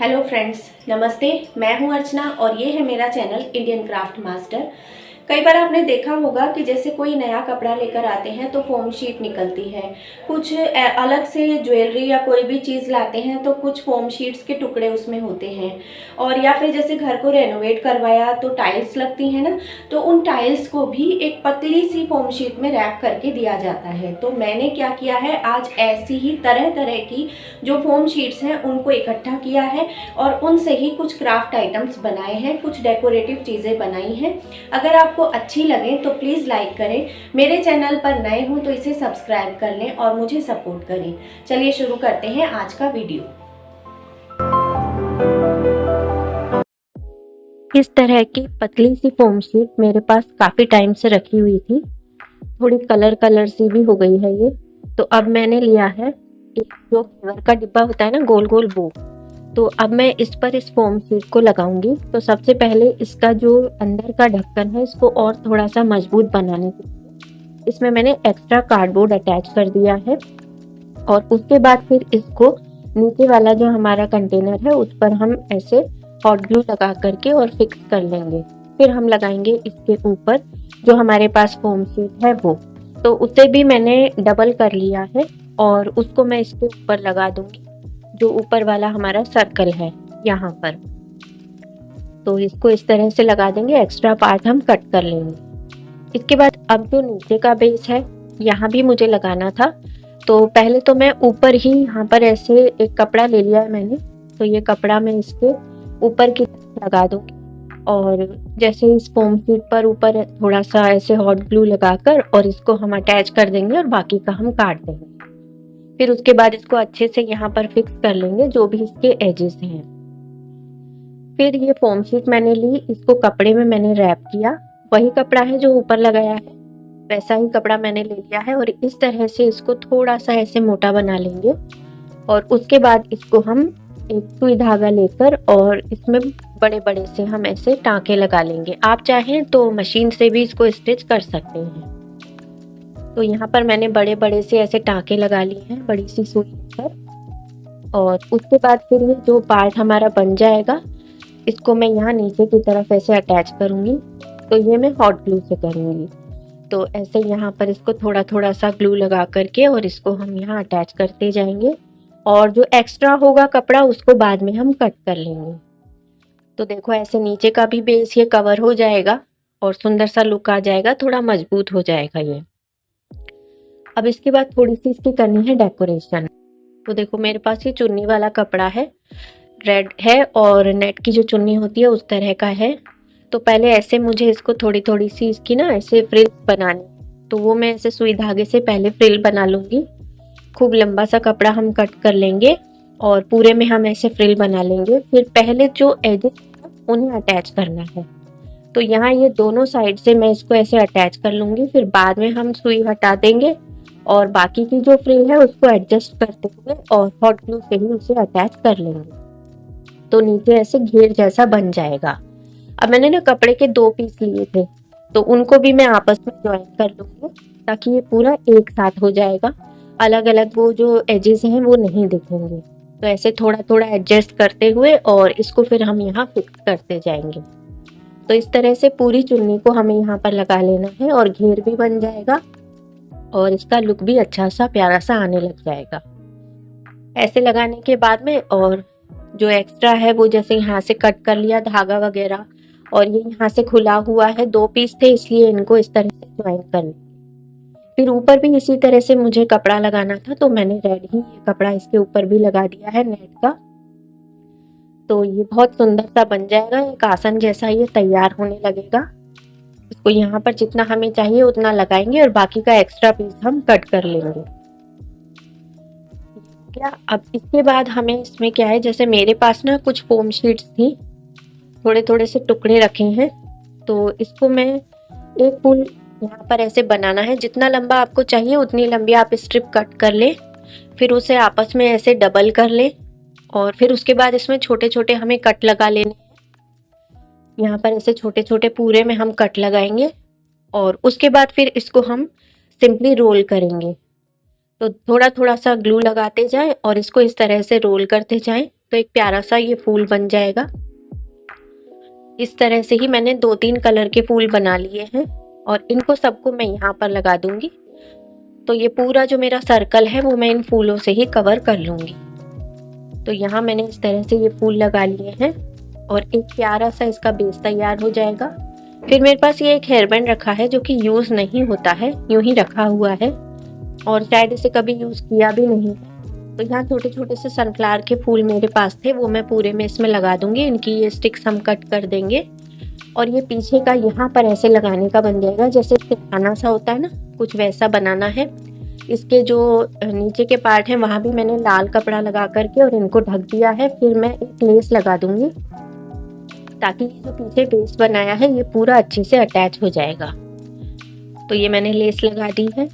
Hello friends, नमस्ते। मैं हूं अर्चना और ये है मेरा चैनल इंडियन क्राफ्ट मास्टर। कई बार आपने देखा होगा कि जैसे कोई नया कपड़ा लेकर आते हैं तो फोम शीट निकलती है। कुछ अलग से ज्वेलरी या कोई भी चीज़ लाते हैं तो कुछ फोम शीट्स के टुकड़े उसमें होते हैं। और या फिर जैसे घर को रेनोवेट करवाया तो टाइल्स लगती हैं ना, तो उन टाइल्स को भी एक पतली सी फोम शीट में रैप करके दिया जाता है। तो मैंने क्या किया है, आज ऐसी ही तरह तरह की जो फोम शीट्स हैं उनको इकट्ठा किया है और उनसे ही कुछ क्राफ्ट आइटम्स बनाए हैं, कुछ डेकोरेटिव चीज़ें बनाई हैं। अगर आपको अच्छी लगे तो प्लीज़ लाइक करें। मेरे चैनल पर नए हों तो इसे सब्सक्राइब कर लें और मुझे सपोर्ट करें। चलिए शुरू करते हैं आज का वीडियो। इस तरह की पतली सी फोम शीट मेरे पास काफ़ी टाइम से रखी हुई थी। थोड़ी कलर सी भी हो गई है ये। तो अब मैंने लिया है एक जो कलर का डिब्बा होता है ना, गोल गोल वो। तो अब मैं इस पर इस फोम शीट को लगाऊंगी। तो सबसे पहले इसका जो अंदर का ढक्कन है इसको और थोड़ा सा मजबूत बनाने के लिए इसमें मैंने एक्स्ट्रा कार्डबोर्ड अटैच कर दिया है। और उसके बाद फिर इसको नीचे वाला जो हमारा कंटेनर है उस पर हम ऐसे हॉट ग्लू लगा करके और फिक्स कर लेंगे। फिर हम लगाएंगे इसके ऊपर जो हमारे पास फोम शीट है वो। तो उसे भी मैंने डबल कर लिया है और उसको मैं इसके ऊपर लगा दूंगी, जो ऊपर वाला हमारा सर्कल है यहाँ पर। तो इसको इस तरह से लगा देंगे, एक्स्ट्रा पार्ट हम कट कर लेंगे। इसके बाद अब जो नीचे का बेस है यहाँ भी मुझे लगाना था। तो पहले तो मैं ऊपर ही यहाँ पर ऐसे एक कपड़ा ले लिया है मैंने। तो ये कपड़ा मैं इसके ऊपर की तरफ लगा दूंगी और जैसे इस फोम शीट पर ऊपर थोड़ा सा ऐसे हॉट ग्लू लगाकर और इसको हम अटैच कर देंगे और बाकी का हम काट देंगे। फिर उसके बाद इसको अच्छे से यहाँ पर फिक्स कर लेंगे जो भी इसके एजेस हैं। फिर ये फोम शीट मैंने ली, इसको कपड़े में मैंने रैप किया। वही कपड़ा है जो ऊपर लगाया है, वैसा ही कपड़ा मैंने ले लिया है और इस तरह से इसको थोड़ा सा ऐसे मोटा बना लेंगे। और उसके बाद इसको हम एक सुई धागा लेकर और इसमें बड़े बड़े से हम ऐसे टांके लगा लेंगे। आप चाहें तो मशीन से भी इसको स्टिच कर सकते हैं। तो यहाँ पर मैंने बड़े बड़े से ऐसे टांके लगा लिए हैं बड़ी सी सुई लेकर। और उसके बाद फिर ये जो पार्ट हमारा बन जाएगा इसको मैं यहाँ नीचे की तरफ ऐसे अटैच करूँगी। तो ये मैं हॉट ग्लू से करूँगी। तो ऐसे यहाँ पर इसको थोड़ा थोड़ा सा ग्लू लगा करके और इसको हम यहाँ अटैच करते जाएंगे और जो एक्स्ट्रा होगा कपड़ा उसको बाद में हम कट कर लेंगे। तो देखो ऐसे नीचे का भी बेस ये कवर हो जाएगा और सुंदर सा लुक आ जाएगा, थोड़ा मजबूत हो जाएगा ये। अब इसके बाद थोड़ी सी इसकी करनी है डेकोरेशन। तो देखो मेरे पास ये चुन्नी वाला कपड़ा है, रेड है और नेट की जो चुन्नी होती है उस तरह का है। तो पहले ऐसे मुझे इसको थोड़ी थोड़ी सी इसकी ना ऐसे फ्रिल बनानी। तो वो मैं ऐसे सुई धागे से पहले फ्रिल बना लूँगी। खूब लंबा सा कपड़ा हम कट कर लेंगे और पूरे में हम ऐसे फ्रिल बना लेंगे। फिर पहले जो एजेस उन्हें अटैच करना है। तो यहाँ ये दोनों साइड से मैं इसको ऐसे अटैच कर लूँगी। फिर बाद में हम सुई हटा देंगे और बाकी की जो फ्रिल है उसको एडजस्ट करते हुए और हॉट ग्लू से ही उसे अटैच कर लेंगे। तो नीचे ऐसे घेर जैसा बन जाएगा। अब मैंने ना कपड़े के 2 पीस लिए थे तो उनको भी मैं आपस में ज्वाइन कर लूँगी ताकि ये पूरा एक साथ हो जाएगा। अलग अलग वो जो एजेस हैं वो नहीं दिखेंगे। तो ऐसे थोड़ा थोड़ा एडजस्ट करते हुए और इसको फिर हम यहाँ फिक्स करते जाएंगे। तो इस तरह से पूरी चुन्नी को हमें यहाँ पर लगा लेना है और घेर भी बन जाएगा और इसका लुक भी अच्छा सा प्यारा सा आने लग जाएगा। ऐसे लगाने के बाद में और जो एक्स्ट्रा है वो जैसे यहाँ से कट कर लिया धागा वगैरह और ये यहाँ से खुला हुआ है, 2 पीस थे इसलिए इनको इस तरह से ज्वाइन कर लिया। फिर ऊपर भी इसी तरह से मुझे कपड़ा लगाना था तो मैंने रेड ही ये कपड़ा इसके ऊपर भी लगा दिया है नेट का। तो ये बहुत सुंदर सा बन जाएगा, एक आसन जैसा ये तैयार होने लगेगा। इसको यहाँ पर जितना हमें चाहिए उतना लगाएंगे और बाकी का एक्स्ट्रा पीस हम कट कर लेंगे। क्या अब इसके बाद हमें इसमें क्या है, जैसे मेरे पास ना कुछ फोम शीट्स थी, थोड़े थोड़े से टुकड़े रखे हैं। तो इसको मैं एक फूल यहाँ पर ऐसे बनाना है। जितना लंबा आपको चाहिए उतनी लंबी आप स्ट्रिप कट कर ले, फिर उसे आपस में ऐसे डबल कर ले और फिर उसके बाद इसमें छोटे छोटे हमें कट लगा लेने। यहाँ पर ऐसे छोटे छोटे पूरे में हम कट लगाएंगे और उसके बाद फिर इसको हम सिंपली रोल करेंगे। तो थोड़ा थोड़ा सा ग्लू लगाते जाएं और इसको इस तरह से रोल करते जाएं तो एक प्यारा सा ये फूल बन जाएगा। इस तरह से ही मैंने 2-3 कलर के फूल बना लिए हैं और इनको सबको मैं यहाँ पर लगा दूंगी। तो ये पूरा जो मेरा सर्कल है वो मैं इन फूलों से ही कवर कर लूँगी। तो यहाँ मैंने इस तरह से ये फूल लगा लिए हैं और एक प्यारा सा इसका बेस तैयार हो जाएगा। फिर मेरे पास ये एक हेयर बैंड रखा है जो कि यूज़ नहीं होता है, यूं ही रखा हुआ है और शायद इसे कभी यूज़ किया भी नहीं। तो यहाँ छोटे छोटे से सनफ्लावर के फूल मेरे पास थे, वो मैं पूरे में इसमें लगा दूंगी। इनकी ये स्टिक्स हम कट कर देंगे और ये पीछे का यहाँ पर ऐसे लगाने का बन जाएगा, जैसे खाना सा होता है ना, कुछ वैसा बनाना है। इसके जो नीचे के पार्ट हैं वहाँ भी मैंने लाल कपड़ा लगा करके और इनको ढक दिया है। फिर मैं एक लेस लगा दूंगी ताकि ये जो पीछे बेस बनाया है ये पूरा अच्छे से अटैच हो जाएगा। तो ये मैंने लेस लगा दी है।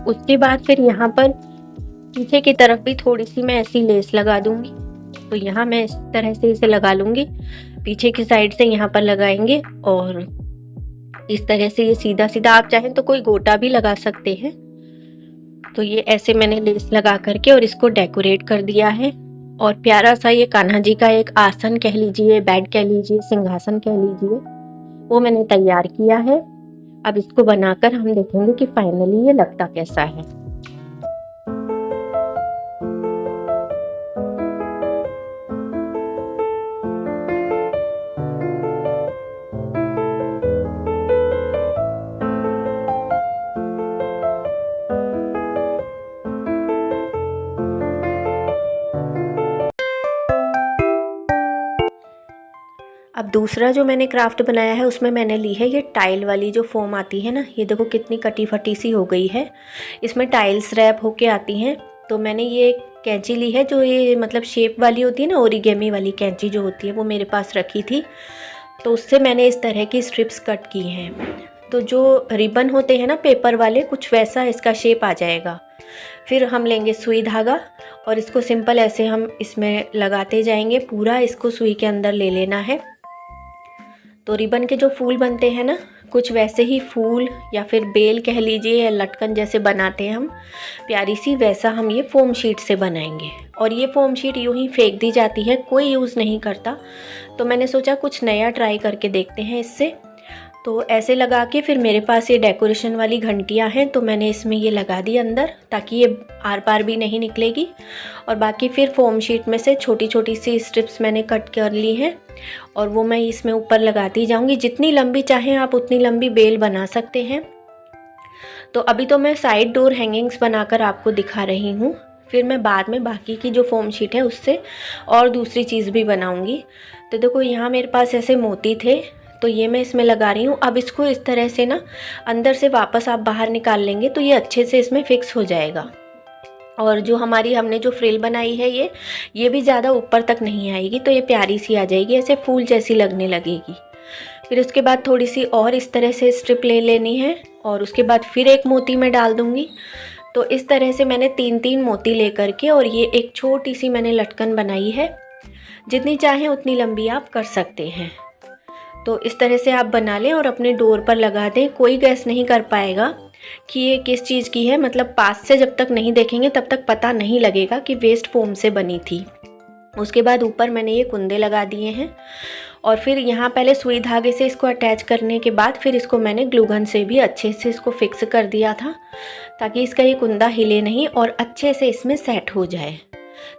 उसके बाद फिर यहाँ पर पीछे की तरफ भी थोड़ी सी मैं ऐसी लेस लगा दूंगी। तो यहाँ मैं इस तरह से इसे लगा लूँगी, पीछे की साइड से यहाँ पर लगाएंगे और इस तरह से ये सीधा सीधा, आप चाहें तो कोई गोटा भी लगा सकते हैं। तो ये ऐसे मैंने लेस लगा करके और इसको डेकोरेट कर दिया है और प्यारा सा ये कान्हा जी का एक आसन कह लीजिए, बेड कह लीजिए, सिंहासन कह लीजिए, वो मैंने तैयार किया है। अब इसको बनाकर हम देखेंगे कि फाइनली ये लगता कैसा है। अब दूसरा जो मैंने क्राफ्ट बनाया है उसमें मैंने ली है ये टाइल वाली जो फोम आती है ना, ये देखो कितनी कटी फटी सी हो गई है। इसमें टाइल्स रैप होके आती हैं। तो मैंने ये कैंची ली है जो ये मतलब शेप वाली होती है ना, ओरिगेमी वाली कैंची जो होती है, वो मेरे पास रखी थी। तो उससे मैंने इस तरह की स्ट्रिप्स कट की हैं। तो जो रिबन होते हैं ना पेपर वाले, कुछ वैसा इसका शेप आ जाएगा। फिर हम लेंगे सुई धागा और इसको सिंपल ऐसे हम इसमें लगाते जाएंगे, पूरा इसको सुई के अंदर ले लेना है। तो रिबन के जो फूल बनते हैं ना, कुछ वैसे ही फूल या फिर बेल कह लीजिए या लटकन जैसे बनाते हैं हम प्यारी सी, वैसा हम ये फोम शीट से बनाएंगे। और ये फोम शीट यूं ही फेंक दी जाती है, कोई यूज़ नहीं करता। तो मैंने सोचा कुछ नया ट्राई करके देखते हैं इससे। तो ऐसे लगा के फिर मेरे पास ये डेकोरेशन वाली घंटियाँ हैं, तो मैंने इसमें ये लगा दी अंदर ताकि ये आर पार भी नहीं निकलेगी। और बाकी फिर फोम शीट में से छोटी छोटी सी स्ट्रिप्स मैंने कट कर ली हैं और वो मैं इसमें ऊपर लगाती जाऊंगी। जितनी लंबी चाहें आप उतनी लंबी बेल बना सकते हैं। तो अभी तो मैं साइड डोर हैंगिंग्स बनाकर आपको दिखा रही हूँ, फिर मैं बाद में बाकी की जो फोम शीट है उससे और दूसरी चीज़ भी बनाऊंगी। तो देखो यहाँ मेरे पास ऐसे मोती थे, तो ये मैं इसमें लगा रही हूँ। अब इसको इस तरह से ना अंदर से वापस आप बाहर निकाल लेंगे तो ये अच्छे से इसमें फिक्स हो जाएगा। और जो हमने जो फ्रिल बनाई है ये भी ज़्यादा ऊपर तक नहीं आएगी, तो ये प्यारी सी आ जाएगी, ऐसे फूल जैसी लगने लगेगी। फिर उसके बाद थोड़ी सी और इस तरह से स्ट्रिप ले लेनी है और उसके बाद फिर एक मोती मैं डाल दूँगी। तो इस तरह से मैंने 3-3 मोती ले करके और ये एक छोटी सी मैंने लटकन बनाई है। जितनी चाहें उतनी लंबी आप कर सकते हैं। तो इस तरह से आप बना लें और अपने डोर पर लगा दें। कोई गैस नहीं कर पाएगा कि ये किस चीज़ की है, मतलब पास से जब तक नहीं देखेंगे तब तक पता नहीं लगेगा कि वेस्ट फोम से बनी थी। उसके बाद ऊपर मैंने ये कुंदे लगा दिए हैं और फिर यहाँ पहले सुई धागे से इसको अटैच करने के बाद फिर इसको मैंने ग्लू गन से भी अच्छे से इसको फिक्स कर दिया था ताकि इसका ये कुंदा हिले नहीं और अच्छे से इसमें सेट हो जाए।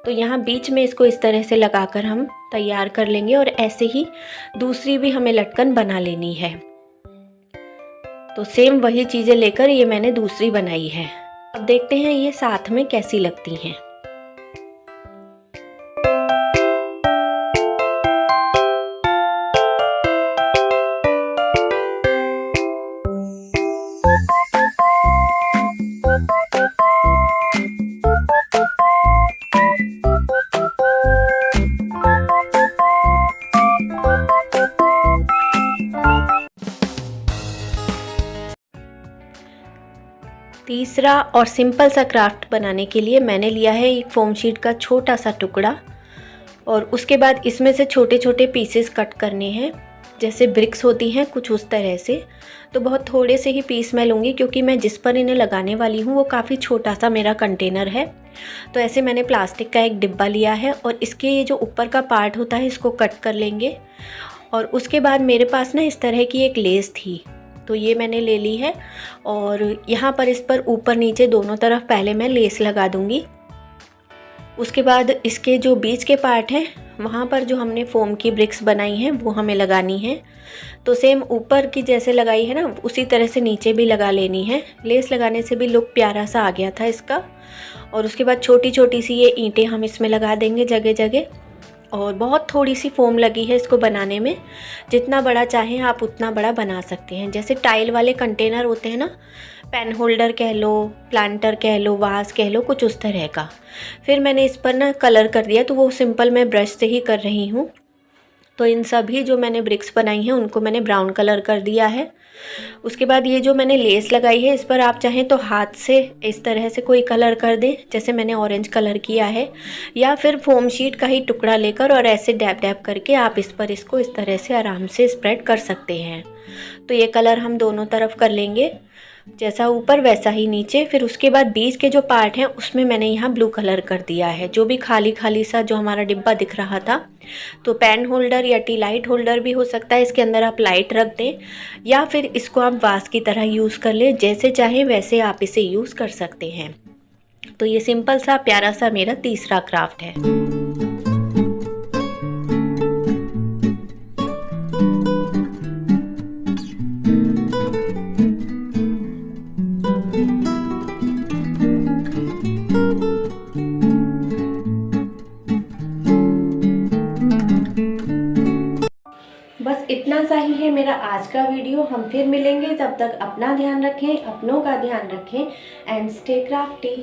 तो यहाँ बीच में इसको इस तरह से लगाकर हम तैयार कर लेंगे और ऐसे ही दूसरी भी हमें लटकन बना लेनी है। तो सेम वही चीज़ें लेकर ये मैंने दूसरी बनाई है। अब देखते हैं ये साथ में कैसी लगती हैं। तीसरा और सिंपल सा क्राफ्ट बनाने के लिए मैंने लिया है एक फोम शीट का छोटा सा टुकड़ा और उसके बाद इसमें से छोटे छोटे पीसेस कट करने हैं, जैसे ब्रिक्स होती हैं कुछ उस तरह से। तो बहुत थोड़े से ही पीस मैं लूँगी क्योंकि मैं जिस पर इन्हें लगाने वाली हूँ वो काफ़ी छोटा सा मेरा कंटेनर है। तो ऐसे मैंने प्लास्टिक का एक डिब्बा लिया है और इसके ये जो ऊपर का पार्ट होता है इसको कट कर लेंगे। और उसके बाद मेरे पास ना इस तरह की एक लेस थी, तो ये मैंने ले ली है और यहाँ पर इस पर ऊपर नीचे दोनों तरफ पहले मैं लेस लगा दूँगी। उसके बाद इसके जो बीच के पार्ट हैं वहाँ पर जो हमने फोम की ब्रिक्स बनाई हैं वो हमें लगानी है। तो सेम ऊपर की जैसे लगाई है ना उसी तरह से नीचे भी लगा लेनी है। लेस लगाने से भी लुक प्यारा सा आ गया था इसका। और उसके बाद छोटी छोटी सी ये ईंटें हम इसमें लगा देंगे जगह जगह। और बहुत थोड़ी सी फोम लगी है इसको बनाने में, जितना बड़ा चाहें आप उतना बड़ा बना सकते हैं। जैसे टाइल वाले कंटेनर होते हैं ना, पेन होल्डर कह लो, प्लांटर कह लो, वास कह लो, कुछ उस तरह का। फिर मैंने इस पर ना कलर कर दिया, तो वो सिंपल मैं ब्रश से ही कर रही हूँ। तो इन सभी जो मैंने ब्रिक्स बनाई हैं उनको मैंने ब्राउन कलर कर दिया है। उसके बाद ये जो मैंने लेस लगाई है इस पर आप चाहें तो हाथ से इस तरह से कोई कलर कर दें, जैसे मैंने ऑरेंज कलर किया है, या फिर फोम शीट का ही टुकड़ा लेकर और ऐसे डैब डैब करके आप इस पर इसको इस तरह से आराम से स्प्रेड कर सकते हैं। तो ये कलर हम दोनों तरफ कर लेंगे, जैसा ऊपर वैसा ही नीचे। फिर उसके बाद बीच के जो पार्ट हैं उसमें मैंने यहाँ ब्लू कलर कर दिया है, जो भी खाली खाली सा जो हमारा डिब्बा दिख रहा था। तो पेन होल्डर या टी लाइट होल्डर भी हो सकता है, इसके अंदर आप लाइट रख दें, या फिर इसको आप वास की तरह यूज़ कर लें। जैसे चाहें वैसे आप इसे यूज़ कर सकते हैं। तो ये सिंपल सा प्यारा सा मेरा तीसरा क्राफ्ट है। बस इतना सा ही है मेरा आज का वीडियो। हम फिर मिलेंगे, तब तक अपना ध्यान रखें, अपनों का ध्यान रखें एंड स्टे क्राफ्टी।